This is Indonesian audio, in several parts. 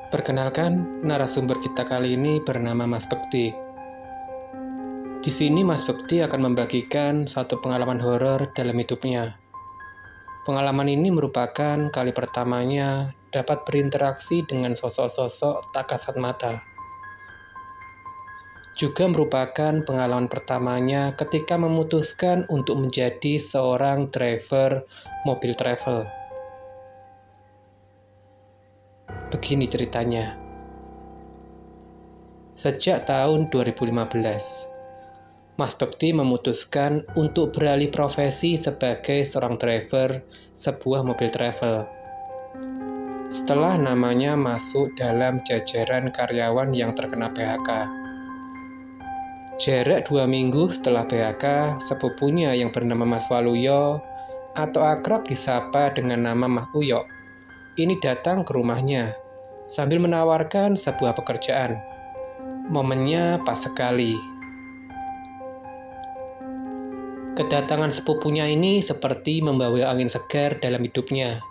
Perkenalkan, narasumber kita kali ini bernama Mas Bekti. Di sini Mas Bekti akan membagikan satu pengalaman horor dalam hidupnya. Pengalaman ini merupakan kali pertamanya dapat berinteraksi dengan sosok-sosok tak kasat mata. Juga merupakan pengalaman pertamanya ketika memutuskan untuk menjadi seorang driver mobil travel. Begini ceritanya. Sejak tahun 2015, Mas Bekti memutuskan untuk beralih profesi sebagai seorang driver sebuah mobil travel. Setelah namanya masuk dalam jajaran karyawan yang terkena PHK. Jarak 2 minggu setelah PHK, sepupunya yang bernama Mas Waluyo atau akrab disapa dengan nama Mas Uyo ini datang ke rumahnya sambil menawarkan sebuah pekerjaan. Momennya pas sekali. Kedatangan sepupunya ini seperti membawa angin segar dalam hidupnya.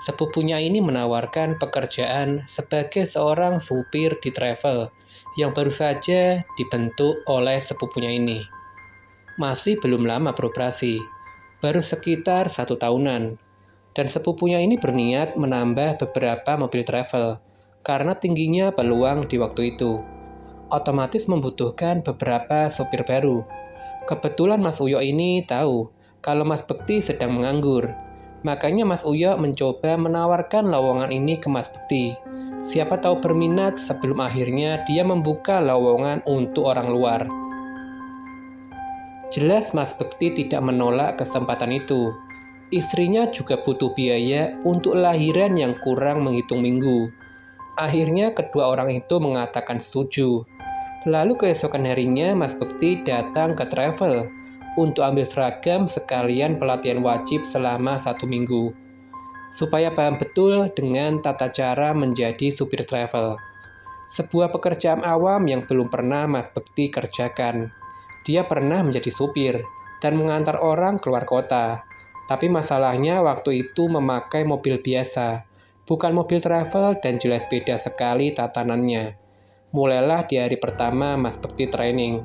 Sepupunya ini menawarkan pekerjaan sebagai seorang supir di travel yang baru saja dibentuk oleh sepupunya ini. Masih belum lama beroperasi, baru sekitar 1 tahunan. Dan sepupunya ini berniat menambah beberapa mobil travel karena tingginya peluang di waktu itu. Otomatis membutuhkan beberapa sopir baru. Kebetulan Mas Uyo ini tahu kalau Mas Bekti sedang menganggur. Makanya Mas Uyo mencoba menawarkan lowongan ini ke Mas Bekti. Siapa tahu berminat sebelum akhirnya dia membuka lowongan untuk orang luar. Jelas Mas Bekti tidak menolak kesempatan itu. Istrinya juga butuh biaya untuk lahiran yang kurang menghitung minggu. Akhirnya kedua orang itu mengatakan setuju. Lalu keesokan harinya Mas Bekti datang ke travel untuk ambil seragam sekalian pelatihan wajib selama 1 minggu. Supaya paham betul dengan tata cara menjadi supir travel. Sebuah pekerjaan awam yang belum pernah Mas Bekti kerjakan. Dia pernah menjadi supir dan mengantar orang keluar kota. Tapi masalahnya waktu itu memakai mobil biasa, bukan mobil travel dan jelas beda sekali tatanannya. Mulailah di hari pertama Mas Bekti training.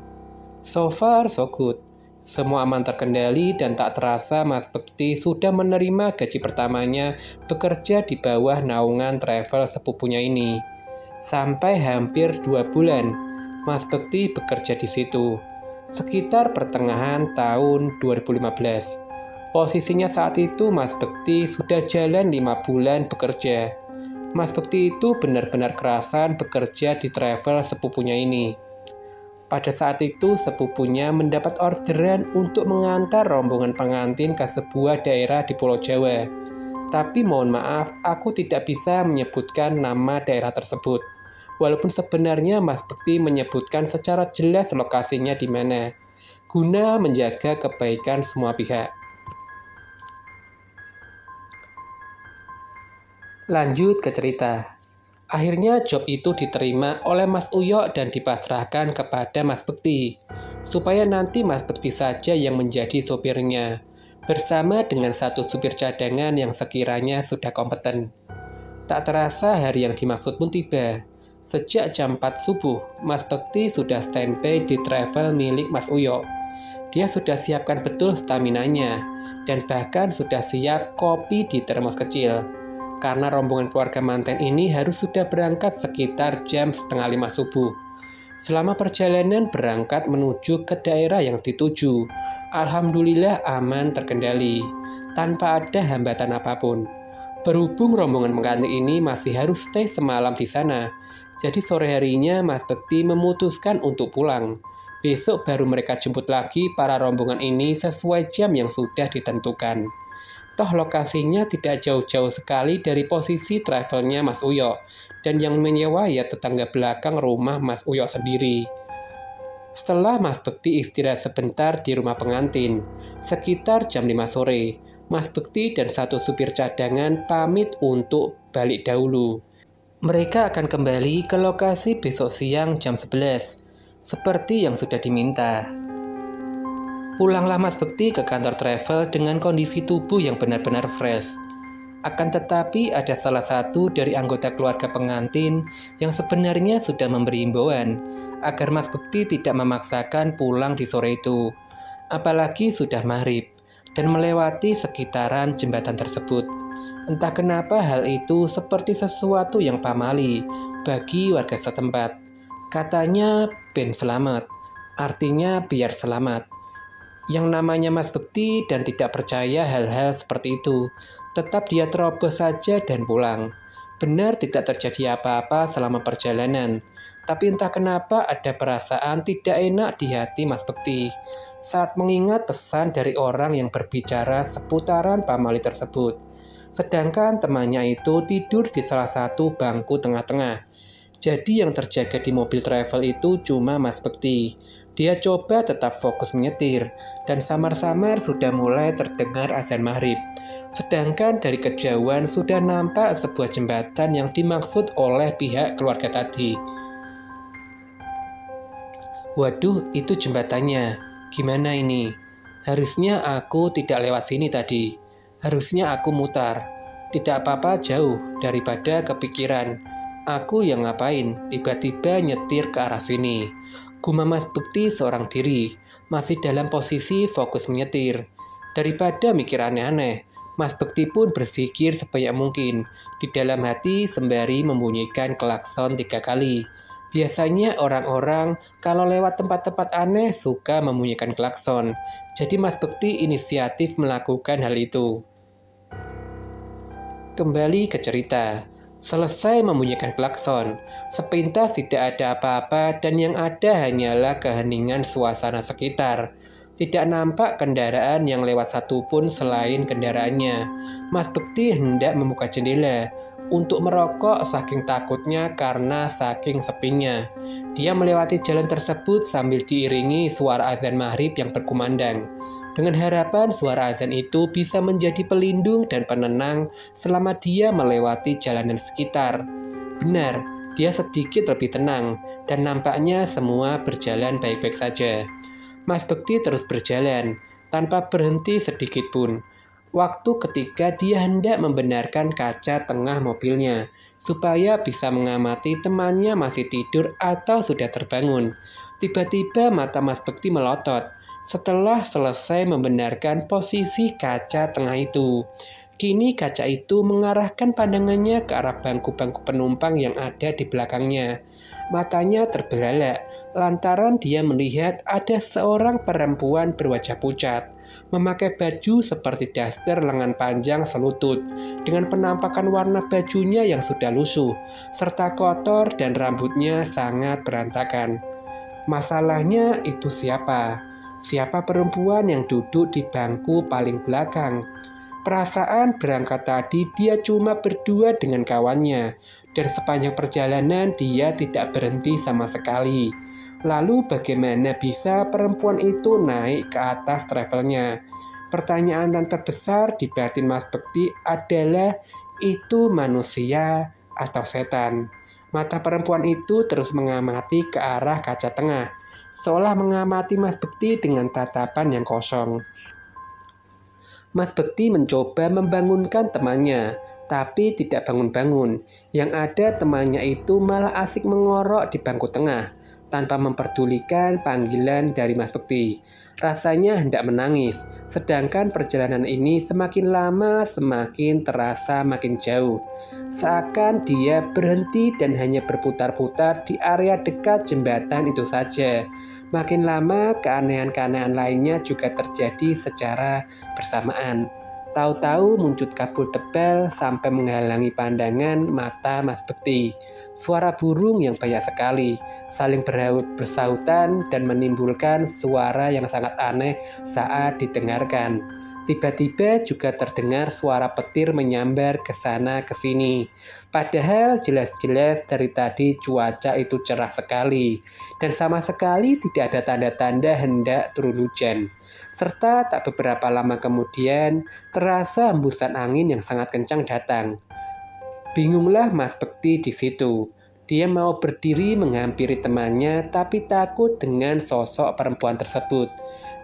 So far, so good. Semua aman terkendali dan tak terasa Mas Bekti sudah menerima gaji pertamanya bekerja di bawah naungan travel sepupunya ini. Sampai hampir 2 bulan, Mas Bekti bekerja di situ. Sekitar pertengahan tahun 2015. Posisinya saat itu Mas Bekti sudah jalan 5 bulan bekerja. Mas Bekti itu benar-benar kerasan bekerja di travel sepupunya ini. Pada saat itu sepupunya mendapat orderan untuk mengantar rombongan pengantin ke sebuah daerah di Pulau Jawa. Tapi mohon maaf, aku tidak bisa menyebutkan nama daerah tersebut. Walaupun sebenarnya Mas Bekti menyebutkan secara jelas lokasinya di mana, guna menjaga kebaikan semua pihak. Lanjut ke cerita. Akhirnya job itu diterima oleh Mas Uyo dan dipasrahkan kepada Mas Bekti, supaya nanti Mas Bekti saja yang menjadi sopirnya, bersama dengan satu supir cadangan yang sekiranya sudah kompeten. Tak terasa hari yang dimaksud pun tiba. Sejak jam 4 subuh, Mas Bekti sudah standby di travel milik Mas Uyo. Dia sudah siapkan betul staminanya, dan bahkan sudah siap kopi di termos kecil. Karena rombongan keluarga manten ini harus sudah berangkat sekitar jam 4:30 subuh. Selama perjalanan berangkat menuju ke daerah yang dituju, alhamdulillah aman terkendali, tanpa ada hambatan apapun. Berhubung rombongan pengantin ini masih harus stay semalam di sana, jadi sore harinya Mas Bekti memutuskan untuk pulang. Besok baru mereka jemput lagi para rombongan ini sesuai jam yang sudah ditentukan. Toh lokasinya tidak jauh-jauh sekali dari posisi travelnya Mas Uyo, dan yang menyewa ya tetangga belakang rumah Mas Uyo sendiri. Setelah Mas Bekti istirahat sebentar di rumah pengantin, sekitar jam 5 sore, Mas Bekti dan satu supir cadangan pamit untuk balik dahulu. Mereka akan kembali ke lokasi besok siang jam 11, seperti yang sudah diminta. Pulanglah Mas Bekti ke kantor travel dengan kondisi tubuh yang benar-benar fresh. Akan tetapi ada salah satu dari anggota keluarga pengantin yang sebenarnya sudah memberi himbauan agar Mas Bekti tidak memaksakan pulang di sore itu. Apalagi sudah maghrib dan melewati sekitaran jembatan tersebut. Entah kenapa hal itu seperti sesuatu yang pamali bagi warga setempat. Katanya ben selamat, artinya biar selamat. Yang namanya Mas Bekti dan tidak percaya hal-hal seperti itu. Tetap dia terobos saja dan pulang. Benar tidak terjadi apa-apa selama perjalanan. Tapi entah kenapa ada perasaan tidak enak di hati Mas Bekti saat mengingat pesan dari orang yang berbicara seputaran pamali tersebut. Sedangkan temannya itu tidur di salah satu bangku tengah-tengah. Jadi yang terjaga di mobil travel itu cuma Mas Bekti. Dia coba tetap fokus menyetir, dan samar-samar sudah mulai terdengar azan maghrib. Sedangkan dari kejauhan sudah nampak sebuah jembatan yang dimaksud oleh pihak keluarga tadi. Waduh, itu jembatannya. Gimana ini? Harusnya aku tidak lewat sini tadi. Harusnya aku mutar. Tidak apa-apa jauh daripada kepikiran. Aku yang ngapain tiba-tiba nyetir ke arah sini. Gumam Mas Bekti seorang diri, masih dalam posisi fokus menyetir. Daripada mikir aneh-aneh, Mas Bekti pun bersikir sebanyak mungkin di dalam hati sembari membunyikan klakson 3 kali. Biasanya orang-orang kalau lewat tempat-tempat aneh suka membunyikan klakson. Jadi Mas Bekti inisiatif melakukan hal itu. Kembali ke cerita. Selesai membunyikan klakson, sepintas tidak ada apa-apa dan yang ada hanyalah keheningan suasana sekitar. Tidak nampak kendaraan yang lewat satupun selain kendaraannya. Mas Bekti hendak membuka jendela untuk merokok saking takutnya karena saking sepinya. Dia melewati jalan tersebut sambil diiringi suara azan maghrib yang berkumandang. Dengan harapan suara azan itu bisa menjadi pelindung dan penenang selama dia melewati jalanan sekitar. Benar, dia sedikit lebih tenang dan nampaknya semua berjalan baik-baik saja. Mas Bekti terus berjalan tanpa berhenti sedikit pun. Waktu ketika dia hendak membenarkan kaca tengah mobilnya supaya bisa mengamati temannya masih tidur atau sudah terbangun. Tiba-tiba mata Mas Bekti melotot setelah selesai membenarkan posisi kaca tengah itu. Kini kaca itu mengarahkan pandangannya ke arah bangku-bangku penumpang yang ada di belakangnya. Matanya terbelalak lantaran dia melihat ada seorang perempuan berwajah pucat, memakai baju seperti daster lengan panjang selutut, dengan penampakan warna bajunya yang sudah lusuh, serta kotor dan rambutnya sangat berantakan. Masalahnya itu siapa? Siapa perempuan yang duduk di bangku paling belakang? Perasaan berangkat tadi dia cuma berdua dengan kawannya, dan sepanjang perjalanan dia tidak berhenti sama sekali. Lalu bagaimana bisa perempuan itu naik ke atas travelnya? Pertanyaan yang terbesar di batin Mas Bekti adalah, itu manusia atau setan? Mata perempuan itu terus mengamati ke arah kaca tengah, seolah mengamati Mas Bekti dengan tatapan yang kosong. Mas Bekti mencoba membangunkan temannya, tapi tidak bangun-bangun. Yang ada temannya itu malah asik mengorok di bangku tengah, tanpa memperdulikan panggilan dari Mas Bekti. Rasanya hendak menangis, sedangkan perjalanan ini semakin lama semakin terasa makin jauh. Seakan dia berhenti dan hanya berputar-putar di area dekat jembatan itu saja. Makin lama keanehan-keanehan lainnya juga terjadi secara bersamaan. Tahu-tahu muncul kabut tebal sampai menghalangi pandangan mata Mas Bekti. Suara burung yang banyak sekali saling bersahutan dan menimbulkan suara yang sangat aneh saat didengarkan. Tiba-tiba juga terdengar suara petir menyambar ke sana ke sini. Padahal jelas-jelas dari tadi cuaca itu cerah sekali dan sama sekali tidak ada tanda-tanda hendak turun hujan. Serta tak beberapa lama kemudian terasa hembusan angin yang sangat kencang datang. Bingunglah Mas Bekti di situ. Dia mau berdiri menghampiri temannya, tapi takut dengan sosok perempuan tersebut.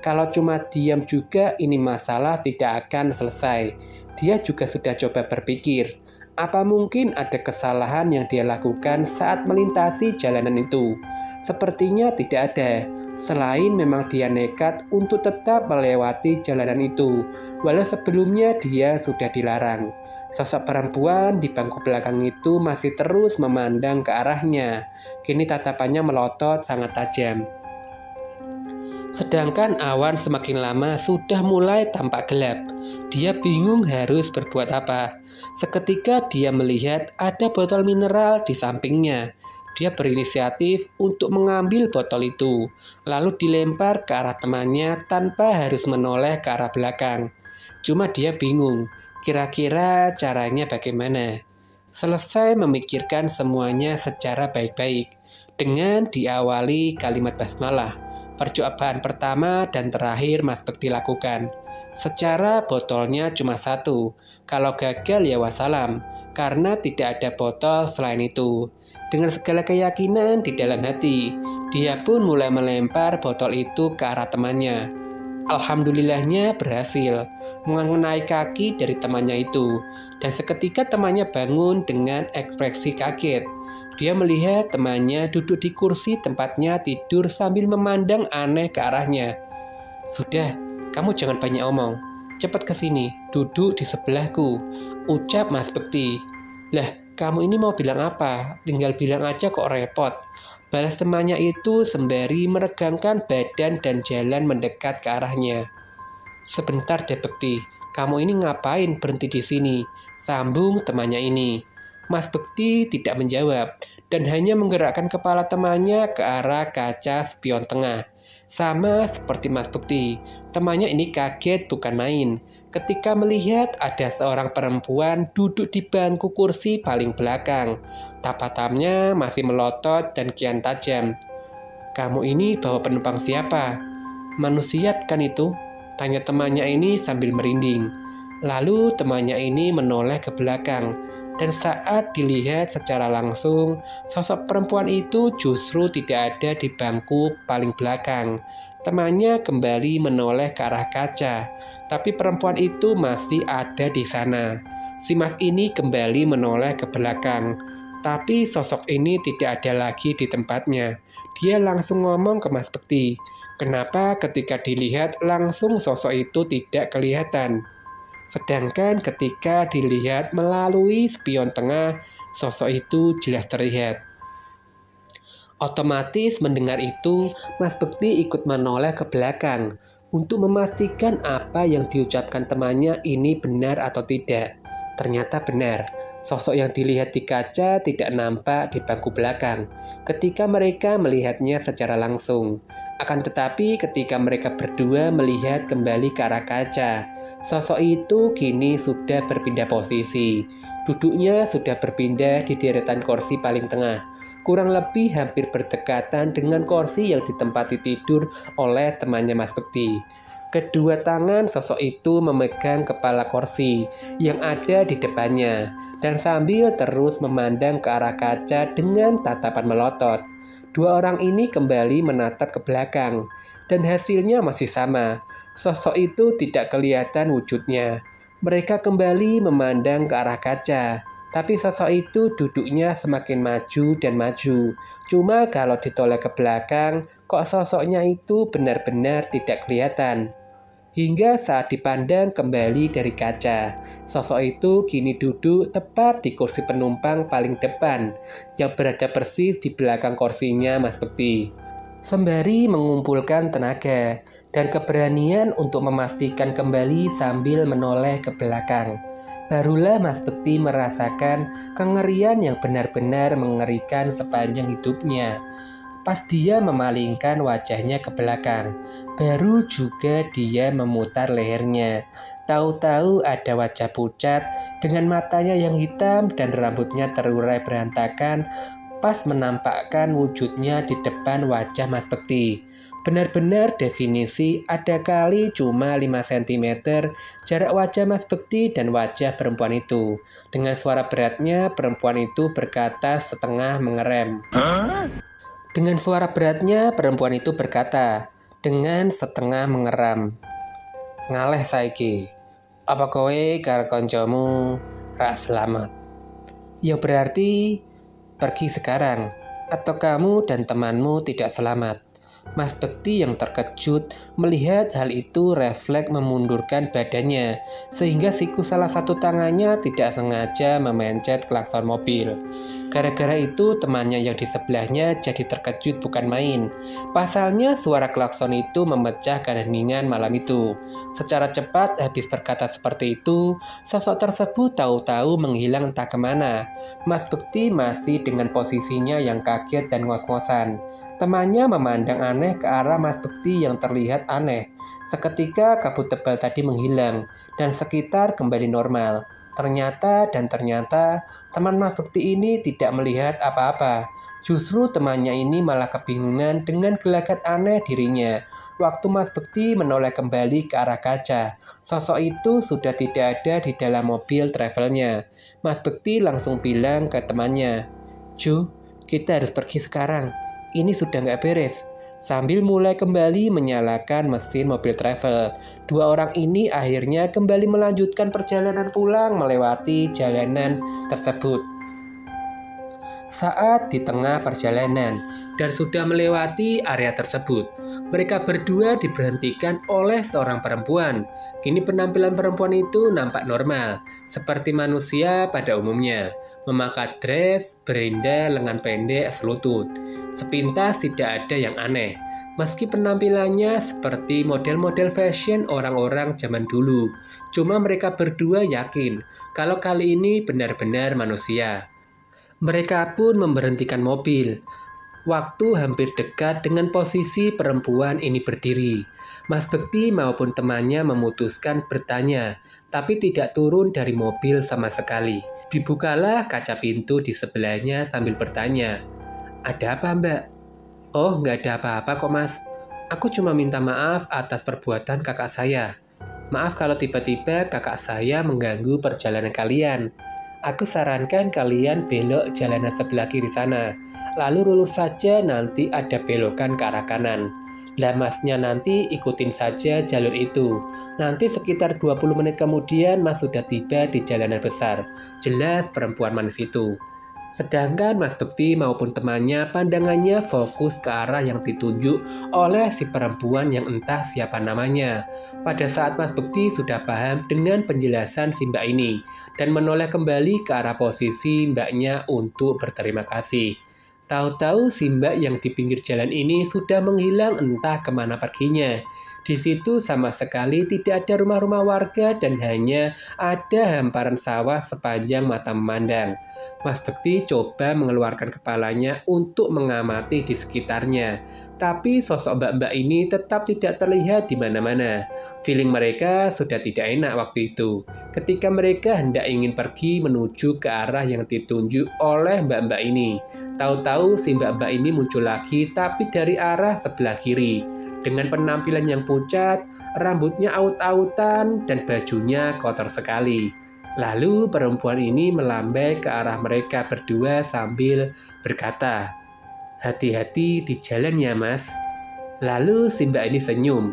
Kalau cuma diam juga, ini masalah tidak akan selesai. Dia juga sudah coba berpikir, apa mungkin ada kesalahan yang dia lakukan saat melintasi jalanan itu? Sepertinya tidak ada, selain memang dia nekat untuk tetap melewati jalanan itu, walau sebelumnya dia sudah dilarang. Sosok perempuan di bangku belakang itu masih terus memandang ke arahnya. Kini tatapannya melotot sangat tajam. Sedangkan awan semakin lama sudah mulai tampak gelap. Dia bingung harus berbuat apa. Seketika dia melihat ada botol mineral di sampingnya. Dia berinisiatif untuk mengambil botol itu, lalu dilempar ke arah temannya tanpa harus menoleh ke arah belakang. Cuma dia bingung, kira-kira caranya bagaimana. Selesai memikirkan semuanya secara baik-baik, dengan diawali kalimat basmalah. Percobaan pertama dan terakhir Mas Bekti lakukan. Secara botolnya cuma satu, kalau gagal ya wassalam, karena tidak ada botol selain itu. Dengan segala keyakinan di dalam hati, dia pun mulai melempar botol itu ke arah temannya. Alhamdulillahnya berhasil mengenai kaki dari temannya itu, dan seketika temannya bangun dengan ekspresi kaget. Dia melihat temannya duduk di kursi tempatnya tidur sambil memandang aneh ke arahnya. "Sudah, kamu jangan banyak omong. Cepat ke sini, duduk di sebelahku," ucap Mas Bekti. "Lah, kamu ini mau bilang apa? Tinggal bilang aja kok repot," balas temannya itu sembari meregangkan badan dan jalan mendekat ke arahnya. "Sebentar deh Bekti, kamu ini ngapain berhenti di sini?" sambung temannya ini. Mas Bekti tidak menjawab dan hanya menggerakkan kepala temannya ke arah kaca spion tengah. Sama seperti Mas Bekti, temannya ini kaget bukan main ketika melihat ada seorang perempuan duduk di bangku kursi paling belakang. Tatapannya masih melotot dan kian tajam. "Kamu ini bawa penumpang siapa?" "Manusia kan itu?" tanya temannya ini sambil merinding. Lalu temannya ini menoleh ke belakang, dan saat dilihat secara langsung, sosok perempuan itu justru tidak ada di bangku paling belakang. Temannya kembali menoleh ke arah kaca, tapi perempuan itu masih ada di sana. Si Mas ini kembali menoleh ke belakang, tapi sosok ini tidak ada lagi di tempatnya. Dia langsung ngomong ke Mas Bekti, kenapa ketika dilihat langsung sosok itu tidak kelihatan. Sedangkan ketika dilihat melalui spion tengah, sosok itu jelas terlihat. Otomatis mendengar itu, Mas Bekti ikut menoleh ke belakang untuk memastikan apa yang diucapkan temannya ini benar atau tidak. Ternyata benar. Sosok yang dilihat di kaca tidak nampak di bangku belakang ketika mereka melihatnya secara langsung. Akan tetapi ketika mereka berdua melihat kembali ke arah kaca, sosok itu kini sudah berpindah posisi. Duduknya sudah berpindah di deretan kursi paling tengah, kurang lebih hampir berdekatan dengan kursi yang ditempati tidur oleh temannya Mas Bekti. Kedua tangan sosok itu memegang kepala kursi yang ada di depannya dan sambil terus memandang ke arah kaca dengan tatapan melotot. Dua orang ini kembali menatap ke belakang dan hasilnya masih sama. Sosok itu tidak kelihatan wujudnya. Mereka kembali memandang ke arah kaca, tapi sosok itu duduknya semakin maju dan maju. Cuma kalau ditoleh ke belakang, kok sosoknya itu benar-benar tidak kelihatan. Hingga saat dipandang kembali dari kaca, sosok itu kini duduk tepat di kursi penumpang paling depan, yang berada persis di belakang kursinya Mas Bekti. Sembari mengumpulkan tenaga dan keberanian untuk memastikan kembali sambil menoleh ke belakang, barulah Mas Bekti merasakan kengerian yang benar-benar mengerikan sepanjang hidupnya. Pas dia memalingkan wajahnya ke belakang, baru juga dia memutar lehernya. Tahu-tahu ada wajah pucat dengan matanya yang hitam dan rambutnya terurai berantakan pas menampakkan wujudnya di depan wajah Mas Bekti. Benar-benar definisi ada kali cuma 5 cm jarak wajah Mas Bekti dan wajah perempuan itu. Dengan suara beratnya, perempuan itu berkata setengah mengerem. Dengan suara beratnya, perempuan itu berkata dengan setengah mengeram. Ngaleh saiki, apa kowe karo koncomu rak selamat? Ya berarti pergi sekarang, atau kamu dan temanmu tidak selamat. Mas Bekti yang terkejut melihat hal itu refleks memundurkan badannya, sehingga siku salah satu tangannya tidak sengaja memencet klakson mobil. Gara-gara itu temannya yang di sebelahnya jadi terkejut bukan main. Pasalnya suara klakson itu memecah keheningan malam itu. Secara cepat habis berkata seperti itu, sosok tersebut tahu-tahu menghilang entah kemana. Mas Bekti masih dengan posisinya yang kaget dan ngos-ngosan. Temannya memandang aneh ke arah Mas Bekti yang terlihat aneh. Seketika kabut tebal tadi menghilang dan sekitar kembali normal. Ternyata teman Mas Bekti ini tidak melihat apa-apa. Justru temannya ini malah kebingungan dengan gelagat aneh dirinya. Waktu Mas Bekti menoleh kembali ke arah kaca, sosok itu sudah tidak ada di dalam mobil travelnya. Mas Bekti langsung bilang ke temannya, "Ju, kita harus pergi sekarang. Ini sudah nggak beres." Sambil mulai kembali menyalakan mesin mobil travel, dua orang ini akhirnya kembali melanjutkan perjalanan pulang melewati jalanan tersebut. Saat di tengah perjalanan dan sudah melewati area tersebut, mereka berdua diberhentikan oleh seorang perempuan. Kini penampilan perempuan itu nampak normal, seperti manusia pada umumnya. Memakai dress, berenda, lengan pendek, selutut. Sepintas tidak ada yang aneh. Meski penampilannya seperti model-model fashion orang-orang zaman dulu. Cuma mereka berdua yakin kalau kali ini benar-benar manusia. Mereka pun memberhentikan mobil. Waktu hampir dekat dengan posisi perempuan ini berdiri. Mas Bekti maupun temannya memutuskan bertanya, tapi tidak turun dari mobil sama sekali. Dibukalah kaca pintu di sebelahnya sambil bertanya, "Ada apa, Mbak?" "Oh, nggak ada apa-apa kok, Mas. Aku cuma minta maaf atas perbuatan kakak saya. Maaf kalau tiba-tiba kakak saya mengganggu perjalanan kalian. Aku sarankan kalian belok jalanan sebelah kiri sana. Lalu lurus saja, nanti ada belokan ke arah kanan. Lah masnya nanti ikutin saja jalur itu. Nanti sekitar 20 menit kemudian mas sudah tiba di jalanan besar." Jelas perempuan manis itu. Sedangkan Mas Bekti maupun temannya pandangannya fokus ke arah yang ditunjuk oleh si perempuan yang entah siapa namanya. Pada saat Mas Bekti sudah paham dengan penjelasan si mbak ini dan menoleh kembali ke arah posisi mbaknya untuk berterima kasih. Tahu-tahu si mbak yang di pinggir jalan ini sudah menghilang entah kemana perginya. Di situ sama sekali tidak ada rumah-rumah warga dan hanya ada hamparan sawah sepanjang mata memandang. Mas Bekti coba mengeluarkan kepalanya untuk mengamati di sekitarnya. Tapi sosok mbak-mbak ini tetap tidak terlihat di mana-mana. Feeling mereka sudah tidak enak waktu itu. Ketika mereka hendak ingin pergi menuju ke arah yang ditunjuk oleh mbak-mbak ini. Tahu-tahu si mbak-mbak ini muncul lagi tapi dari arah sebelah kiri. Dengan penampilan yang pucat, rambutnya aut-autan dan bajunya kotor sekali. Lalu perempuan ini melambai ke arah mereka berdua sambil berkata, "Hati-hati di jalan ya mas." Lalu si mbak ini senyum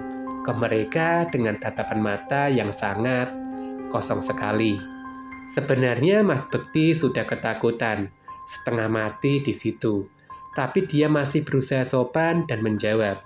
ke mereka dengan tatapan mata yang sangat kosong sekali. Sebenarnya Mas Bekti sudah ketakutan, setengah mati di situ. Tapi dia masih berusaha sopan dan menjawab,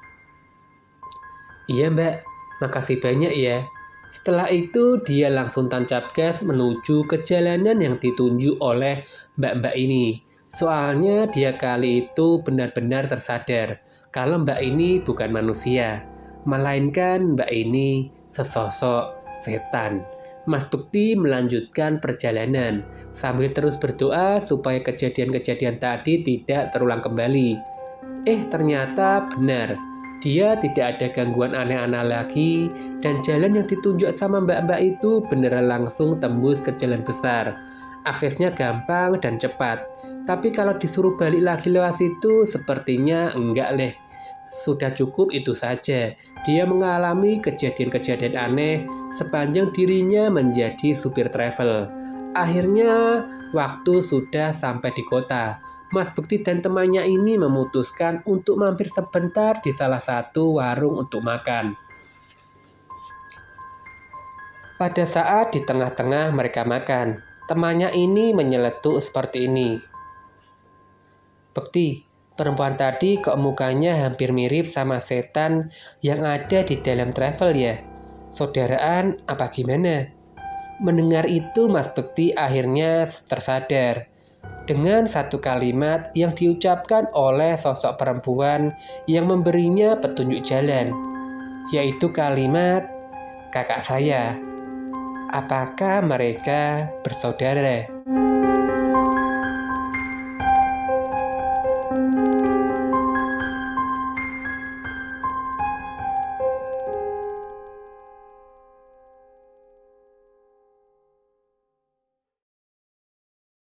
"Iya mbak, makasih banyak ya." Setelah itu dia langsung tancap gas menuju ke jalanan yang ditunjuk oleh mbak-mbak ini. Soalnya dia kali itu benar-benar tersadar kalau mbak ini bukan manusia, melainkan mbak ini sesosok setan. Mas Bekti melanjutkan perjalanan sambil terus berdoa supaya kejadian-kejadian tadi tidak terulang kembali. Ternyata benar. Dia tidak ada gangguan aneh-aneh lagi dan jalan yang ditunjuk sama mbak-mbak itu beneran langsung tembus ke jalan besar. Aksesnya gampang dan cepat. Tapi kalau disuruh balik lagi lewat situ, sepertinya enggak leh. Sudah cukup itu saja. Dia mengalami kejadian-kejadian aneh sepanjang dirinya menjadi supir travel. Akhirnya, waktu sudah sampai di kota. Mas Bekti dan temannya ini memutuskan untuk mampir sebentar di salah satu warung untuk makan. Pada saat di tengah-tengah mereka makan, temannya ini menyeletuk seperti ini. Bekti, perempuan tadi kok mukanya hampir mirip sama setan yang ada di dalam travel ya? Saudaraan apa gimana? Mendengar itu Mas Bekti akhirnya tersadar dengan satu kalimat yang diucapkan oleh sosok perempuan yang memberinya petunjuk jalan, yaitu kalimat, "Kakak saya." Apakah mereka bersaudara?